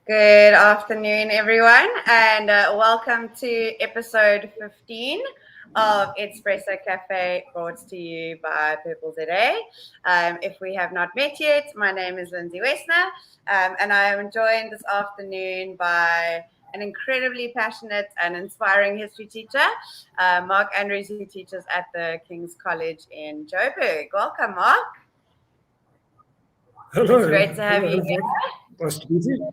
Good afternoon, everyone, and welcome to episode 15 of EDspresso Café, brought to you by Purple ZA. If we have not met yet, my name is Lindsay Westner, and I am joined this afternoon by an incredibly passionate and inspiring history teacher, Mark Andrews, who teaches at the King's College in Joburg. Welcome, Mark. Hello. It's great to have you here. Nice to meet you.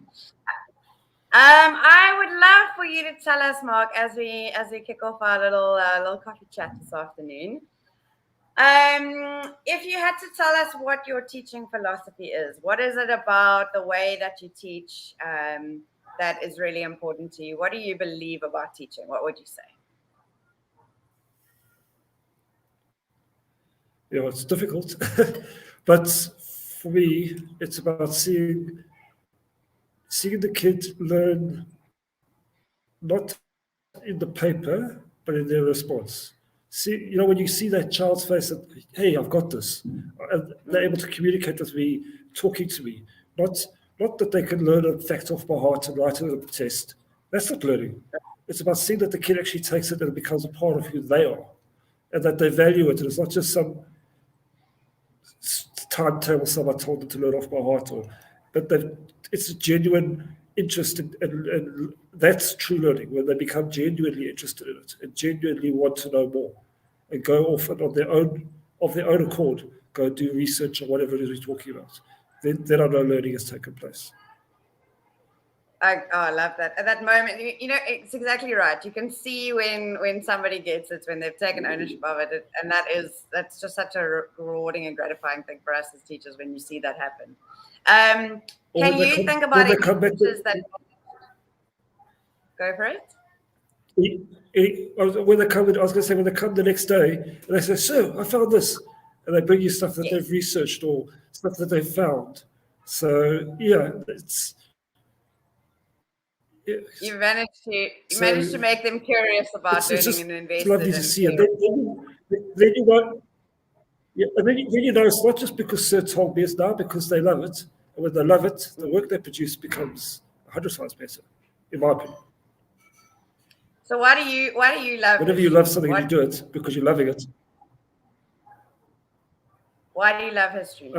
I would love for you to tell us, Mark, as we kick off our little coffee chat this afternoon. If you had to tell us what your teaching philosophy is, what is it about the way that you teach that is really important to you? What do you believe about teaching? What would you say? Yeah, it's difficult, but for me, it's about seeing the kid learn not in the paper, but in their response. See, when you see that child's face that, hey, I've got this, and they're able to communicate with me, talking to me, not that they can learn a fact off by heart and write it on a test. That's not learning. It's about seeing that the kid actually takes it and it becomes a part of who they are, and that they value it. And it's not just some timetable someone told them to learn off by heart, but it's a genuine interest and that's true learning, when they become genuinely interested in it and genuinely want to know more and go off and of their own accord go do research or whatever it is we're talking about. Then I know learning has taken place. I love that. At that moment, it's exactly right. You can see when somebody gets it, when they've taken ownership of it, and that's just such a rewarding and gratifying thing for us as teachers when you see that happen. Can you think about any teachers that go for it? When they come, I was going to say, when they come the next day and they say, "So, I found this," and they bring you stuff that they've researched or stuff that they've found. So yeah, it's. Yeah. You managed to make them curious about learning and invested. It's lovely to see it. Then you know it's not just because Sir told me, it's now because they love it, and when they love it, the work they produce becomes 100 times better, in my opinion. So why do you love? Whenever you love something, you do it because you're loving it. Why do you love history?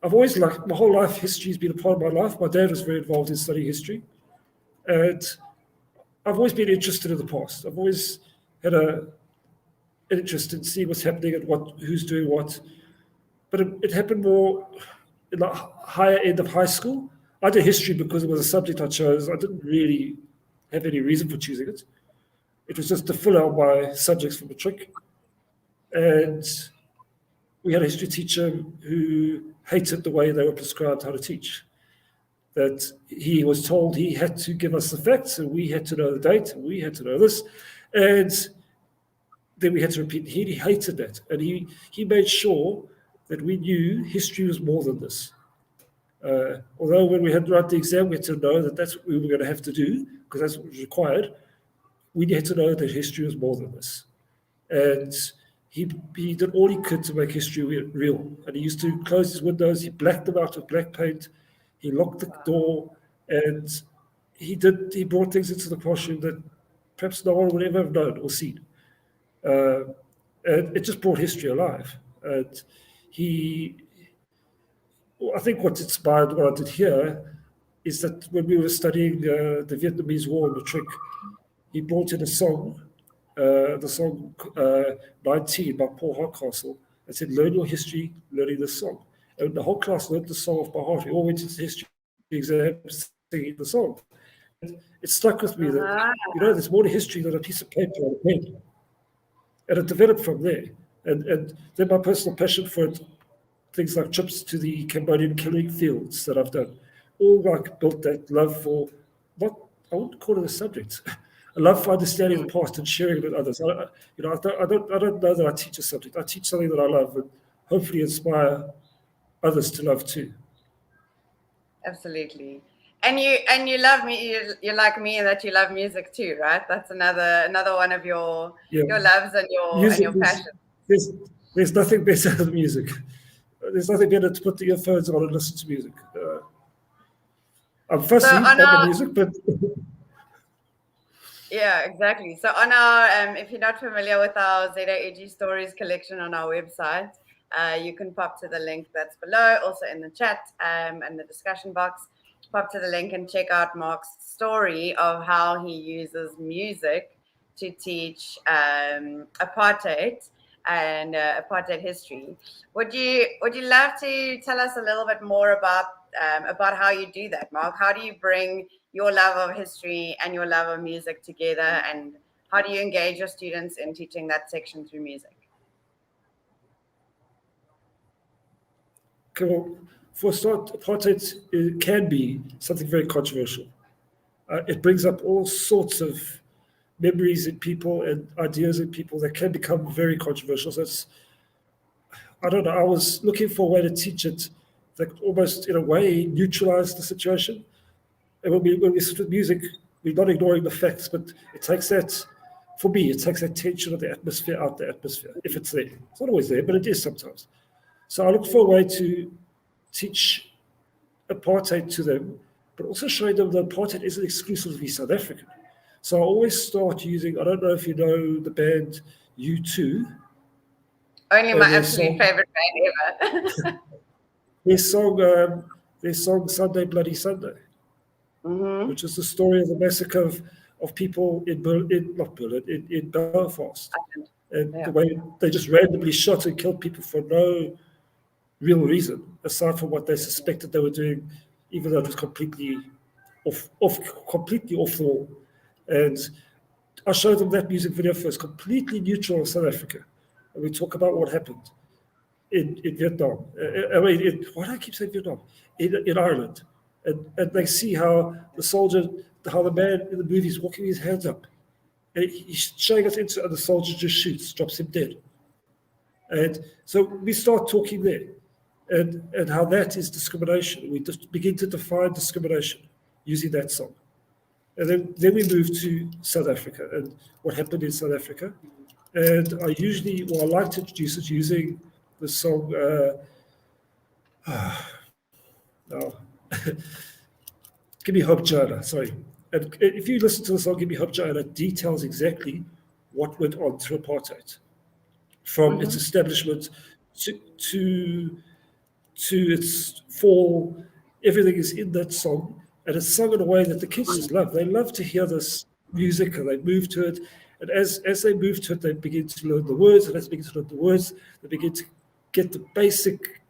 I've always liked, my whole life, history has been a part of my life. My dad was very involved in studying history. And I've always been interested in the past. I've always had an interest in seeing what's happening and who's doing what. But it happened more in the higher end of high school. I did history because it was a subject I chose. I didn't really have any reason for choosing it. It was just to fill out my subjects for matric. And we had a history teacher who hated the way they were prescribed how to teach. That he was told he had to give us the facts, and we had to know the date, and we had to know this, and then we had to repeat. He hated that, and he made sure that we knew history was more than this. Although when we had to write the exam, we had to know that that's what we were going to have to do, because that's what was required. We had to know that history was more than this. And he did all he could to make history real. And he used to close his windows, he blacked them out with black paint, he locked the door, and he brought things into the classroom that perhaps no one would ever have known or seen. And it just brought history alive. And I think what inspired what I did here is that when we were studying the Vietnamese War in matric, he brought in a song, the song 19 by Paul Hardcastle, and said, "Learn your history, learning this song." And the whole class learned the song off by heart. We all went into the history exam singing the song. And it stuck with me that, there's more to history than a piece of paper or a pen. And it developed from there. And then my personal passion for it, things like trips to the Cambodian killing fields that I've done, all built that love for, I wouldn't call it a subject, a love for understanding the past and sharing it with others. I don't know that I teach a subject. I teach something that I love and hopefully inspire others to love too. Absolutely. And you love me. You're like me in that you love music too, right? That's another one of your loves and your passions. There's nothing better than music. There's nothing better to put the earphones on and listen to music. I'm fussy So on about the our music, but Yeah, exactly. So on our, if you're not familiar with our ZAEG Stories collection on our website, you can pop to the link that's below, also in the chat and the discussion box. Pop to the link and check out Mark's story of how he uses music to teach apartheid and apartheid history. Would you love to tell us a little bit more about how you do that, Mark? How do you bring your love of history and your love of music together, and how do you engage your students in teaching that section through music? well, for a start, apartheid can be something very controversial. It brings up all sorts of memories in people and ideas in people that can become very controversial. So I don't know, I was looking for a way to teach it that almost in a way neutralize the situation. And when we sit with music, we're not ignoring the facts, but it takes that, for me, it takes that tension of the atmosphere out the atmosphere, if it's there. It's not always there, but it is sometimes. So I look for a way to teach apartheid to them, but also showing them that apartheid isn't exclusively South African. So I always start using, I don't know if you know the band U2, Only my and absolute favorite band ever. their song, their song Sunday Bloody Sunday, which is the story of the massacre of people in Berlin, not Berlin, in Belfast. And Yeah. the way they just randomly shot and killed people for no real reason, aside from what they suspected they were doing, even though it was completely completely off the wall. And I showed them that music video first, completely neutral of South Africa. And we talk about what happened in Vietnam. Why do I keep saying Vietnam? In Ireland. And they see how the soldier, how the man in the movie is walking his hands up. And he's showing us into, and the soldier just shoots, drops him dead. And so we start talking there, and how that is discrimination. We just begin to define discrimination using that song. And then we move to South Africa and what happened in South Africa. And I usually, I like to introduce it using the song, no, Give Me Hope, Joanna, sorry. And if you listen to the song Give Me Hope, Joanna, it details exactly what went on through apartheid, from its establishment to its fall. Everything is in that song, and it's sung in a way that the kids just love. They love to hear this music, and they move to it. And as they move to it, they begin to learn the words, and as they begin to learn the words, they begin to get the basic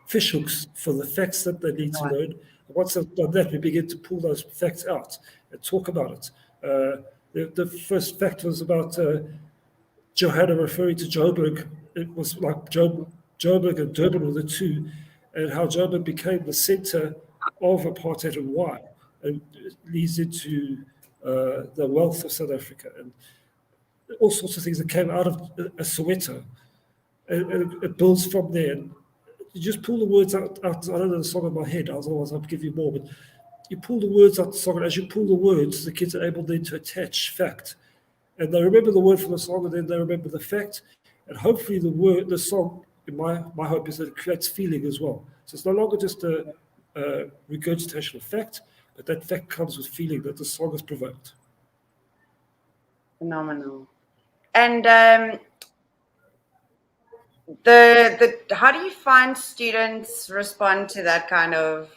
fish hooks for the facts that they need to learn. And once they've done that, we begin to pull those facts out and talk about it. The first fact was about Johanna referring to Joburg. It was like Joburg and Durban were the two, and how Joburg became the center of apartheid and why. And it leads into the wealth of South Africa and all sorts of things that came out of Soweto. And it builds from there. And you just pull the words out. I don't know the song in my head, otherwise I'll give you more. But you pull the words out the song, and as you pull the words, the kids are able then to attach fact. And they remember the word from the song, and then they remember the fact. And hopefully the song, in my hope, is that it creates feeling as well. So it's no longer just a regurgitation of fact, but that fact comes with feeling that the song has provoked. Phenomenal. And the how do you find students respond to that kind of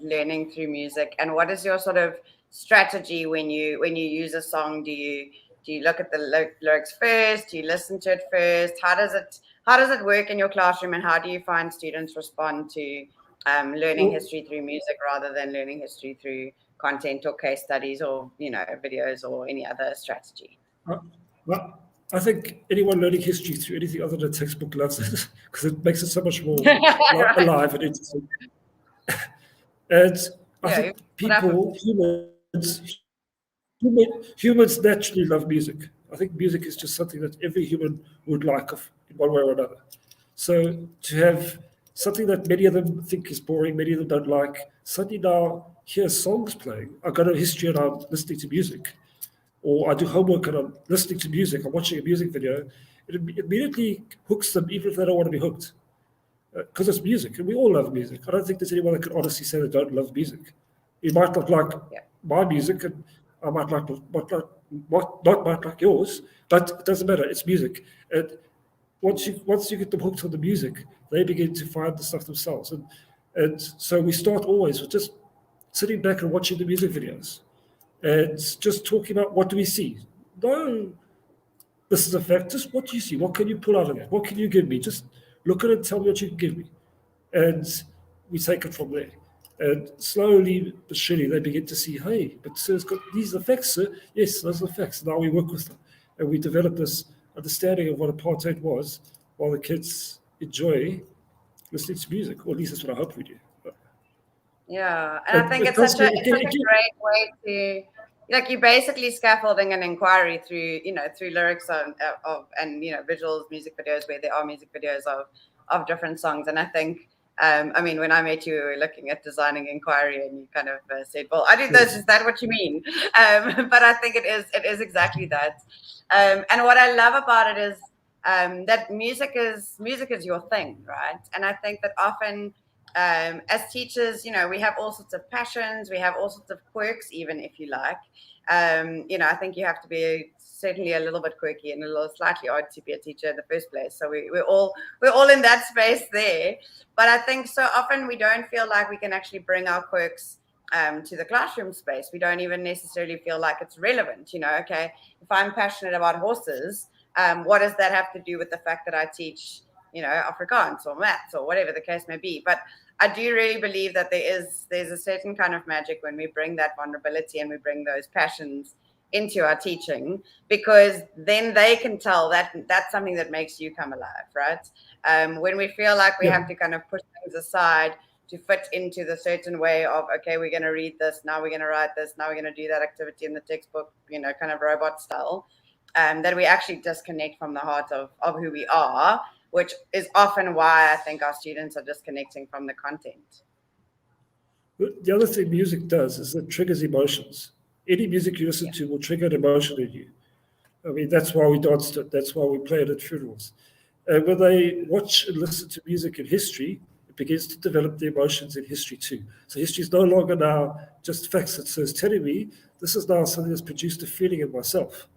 learning through music, and what is your sort of strategy when you use a song? Do you look at the lyrics first? Do you listen to it first? How does it work in your classroom, and how do you find students respond to learning history through music rather than learning history through content or case studies or videos or any other strategy? Well, I think anyone learning history through anything other than a textbook loves it because it makes it so much more alive and interesting. And I think humans naturally love music. I think music is just something that every human would like in one way or another. So to have something that many of them think is boring, many of them don't like, suddenly now hear songs playing. I go to history and I'm listening to music. Or I do homework and I'm listening to music, I'm watching a music video, it immediately hooks them even if they don't want to be hooked. because it's music, and we all love music. I don't think there's anyone that can honestly say they don't love music. You might not like my music, and I might not might like yours, but it doesn't matter. It's music, and once you get them hooked on the music, they begin to find the stuff themselves, and so we start always with just sitting back and watching the music videos, and just talking about what do we see. No, this is a fact. Just what do you see? What can you pull out of that? What can you give me? Just look at it and tell me what you can give me. And we take it from there. And slowly but surely they begin to see, hey, but sir's got these are the facts, sir. Yes, those are the facts. Now we work with them. And we develop this understanding of what apartheid was while the kids enjoy listening to music. Or at least that's what I hope we do. Yeah, and I think it's such a great way to, like, you're basically scaffolding an inquiry through, through lyrics of and visuals, music videos where there are music videos of different songs. And I think, I mean, when I met you, we were looking at designing inquiry, and you kind of said, "Well, I do this. Is that what you mean?" But I think it is exactly that. And what I love about it is that music is your thing, right? And I think that often, as teachers, we have all sorts of passions, we have all sorts of quirks, even if you like. I think you have to be certainly a little bit quirky and a little slightly odd to be a teacher in the first place. So we're all in that space there. But I think so often we don't feel like we can actually bring our quirks to the classroom space. We don't even necessarily feel like it's relevant. Okay, if I'm passionate about horses, what does that have to do with the fact that I teach Afrikaans or maths or whatever the case may be? But I do really believe that there's a certain kind of magic when we bring that vulnerability and we bring those passions into our teaching, because then they can tell that that's something that makes you come alive, right? When we feel like we have to kind of push things aside to fit into the certain way of, okay, we're going to read this, now we're going to write this, now we're going to do that activity in the textbook, kind of robot style, that we actually disconnect from the heart of who we are, which is often why I think our students are disconnecting from the content. The other thing music does is it triggers emotions. Any music you listen to will trigger an emotion in you. I mean, that's why we dance to it. That's why we play it at funerals. And when they watch and listen to music in history, it begins to develop the emotions in history too. So history is no longer now just facts. It's telling me this is now something that's produced a feeling in myself.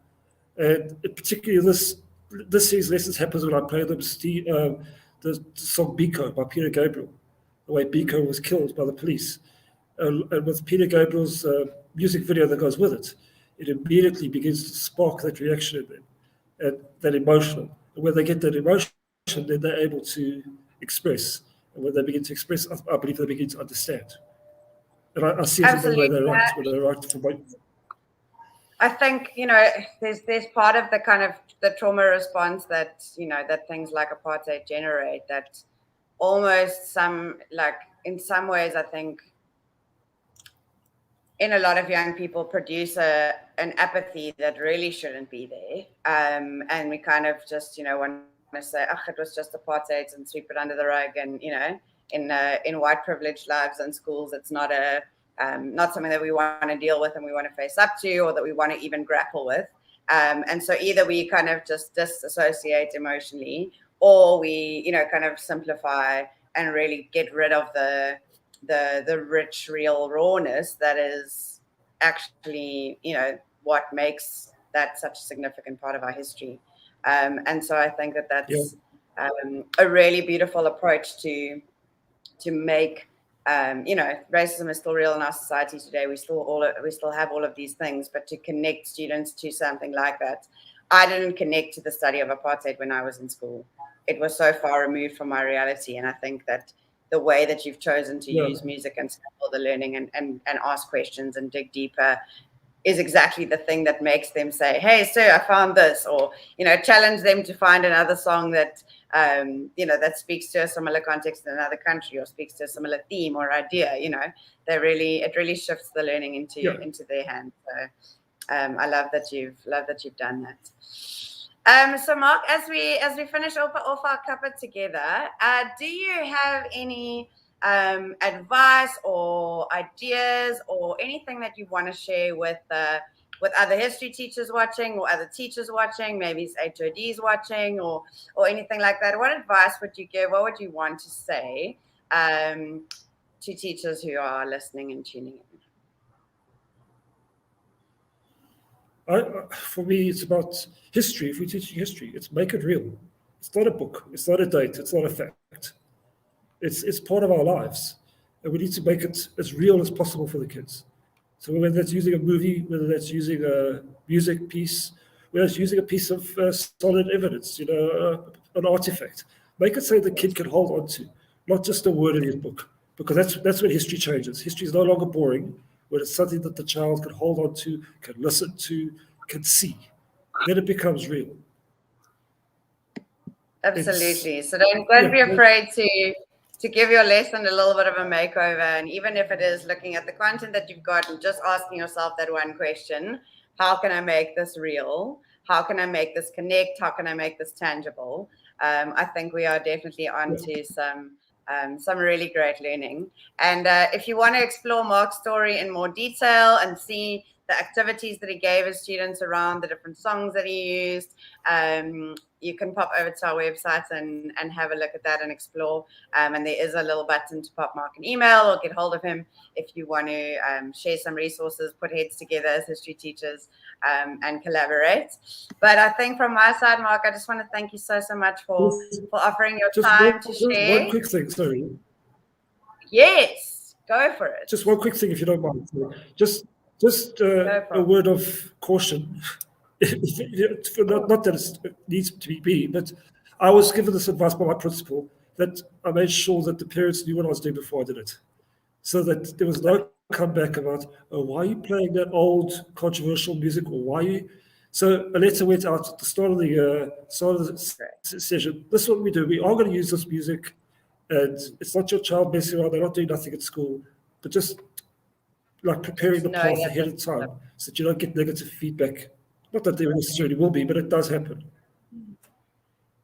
And particularly this series lessons happens when I play them the song Biko by Peter Gabriel, the way Biko was killed by the police. And with Peter Gabriel's music video that goes with it, it immediately begins to spark that reaction in them, and that emotional. And when they get that emotion, then they're able to express. And when they begin to express, I believe they begin to understand. And I see it in the way they write, when they write for my... I think, there's part of the kind of the trauma response that, that things like apartheid generate, that almost in some ways, I think, in a lot of young people produce an apathy that really shouldn't be there. And we kind of just, want to say, oh, it was just apartheid, and sweep it under the rug. And, in white privileged lives and schools, it's not something that we want to deal with and we want to face up to, or that we want to even grapple with. And so either we kind of just disassociate emotionally, or we, kind of simplify and really get rid of the rich, real rawness that is actually, what makes that such a significant part of our history. And so I think that that's a really beautiful approach to make, racism is still real in our society today. We still have all of these things, but to connect students to something like that. I didn't connect to the study of apartheid when I was in school. It was so far removed from my reality. And I think that the way that you've chosen to use music and scaffold the learning and ask questions and dig deeper is exactly the thing that makes them say, hey, sir, I found this, or, challenge them to find another song that, that speaks to a similar context in another country, or speaks to a similar theme or idea. It really shifts the learning into their hands. So I love that you've done that. So Mark, as we finish off our cuppa together, do you have any advice or ideas or anything that you want to share with with other history teachers watching or other teachers watching, maybe it's HODs watching or anything like that, what advice would you give? What would you want to say to teachers who are listening and tuning in? For me, it's about history. If we're teaching history, it's make it real. It's not a book. It's not a date. It's not a fact. It's part of our lives, and we need to make it as real as possible for the kids. So whether that's using a movie, whether that's using a music piece, whether it's using a piece of solid evidence, an artifact, make it so the kid can hold on to, not just a word in his book, because that's when history changes. History is no longer boring, when it's something that the child can hold on to, can listen to, can see. Then it becomes real. Absolutely. So don't be afraid to give your lesson a little bit of a makeover. And even if it is looking at the content that you've got and just asking yourself that one question, how can I make this real? How can I make this connect? How can I make this tangible? I think we are definitely onto some really great learning. And if you want to explore Mark's story in more detail and see the activities that he gave his students around the different songs that he used, you can pop over to our website and have a look at that and explore. And there is a little button to pop Mark an email or get hold of him if you want to share some resources, put heads together as history teachers and collaborate. But I think from my side, Mark, I just want to thank you so much for offering your time to share. One quick thing, sorry. Yes, go for it. Just one quick thing, if you don't mind. Just a word of caution. Not that it needs to be me, but I was given this advice by my principal that I made sure that the parents knew what I was doing before I did it, so that there was no comeback about, oh, why are you playing that old controversial music, or why are you? So a letter went out at the start of the session. This is what we do. We are going to use this music, and it's not your child messing around. They're not doing nothing at school, but just like preparing the path ahead of time so that you don't get negative feedback. Not that there necessarily will be, but it does happen.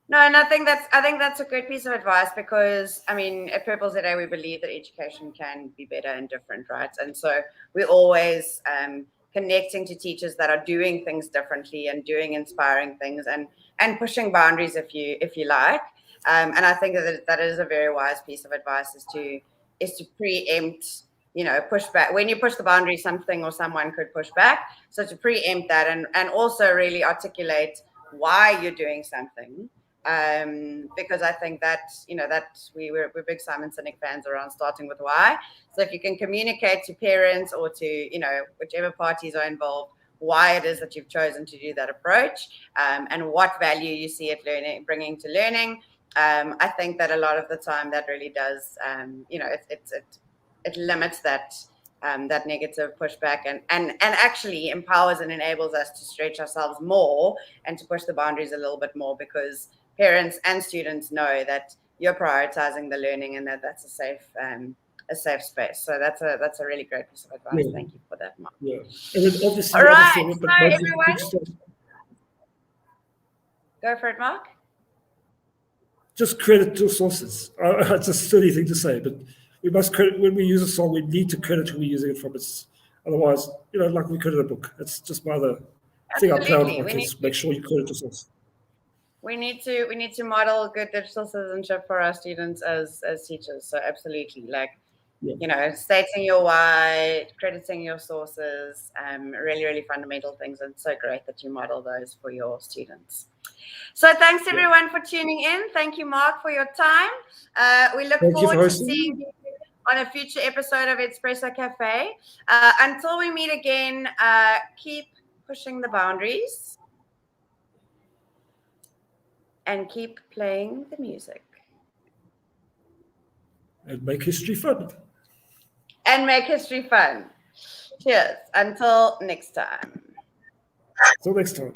No, and I think that's a good piece of advice because, I mean, at Purple ZA, we believe that education can be better and different, right? And so we're always connecting to teachers that are doing things differently and doing inspiring things and pushing boundaries, if you like. And I think that is a very wise piece of advice is to preempt, push back. When you push the boundary, something or someone could push back. So to preempt that and also really articulate why you're doing something. Because I think that, we're big Simon Sinek fans around starting with why. So if you can communicate to parents or to, whichever parties are involved, why it is that you've chosen to do that approach and what value you see it bringing to learning. I think that a lot of the time that really does, it limits that negative pushback and actually empowers and enables us to stretch ourselves more and to push the boundaries a little bit more because parents and students know that you're prioritizing the learning and that's a safe space. So that's a really great piece of advice. Yeah. Thank you for that, Mark. Yeah. And then obviously, all right, so everyone, go for it, Mark. Just credit your sources. It's a silly thing to say, but we must credit when we use a song. We need to credit who we're using it from. Otherwise, like we credit a book. It's just my other thing I'm proud of my kids. Make sure you credit your source. We need to model good digital citizenship for our students as teachers. So absolutely, stating your why, crediting your sources, really, really fundamental things. And it's so great that you model those for your students. So thanks everyone for tuning in. Thank you, Mark, for your time. We look forward to seeing you on a future episode of EDspresso Café. Until we meet again, keep pushing the boundaries and keep playing the music. And make history fun. Cheers. Until next time. Until next time.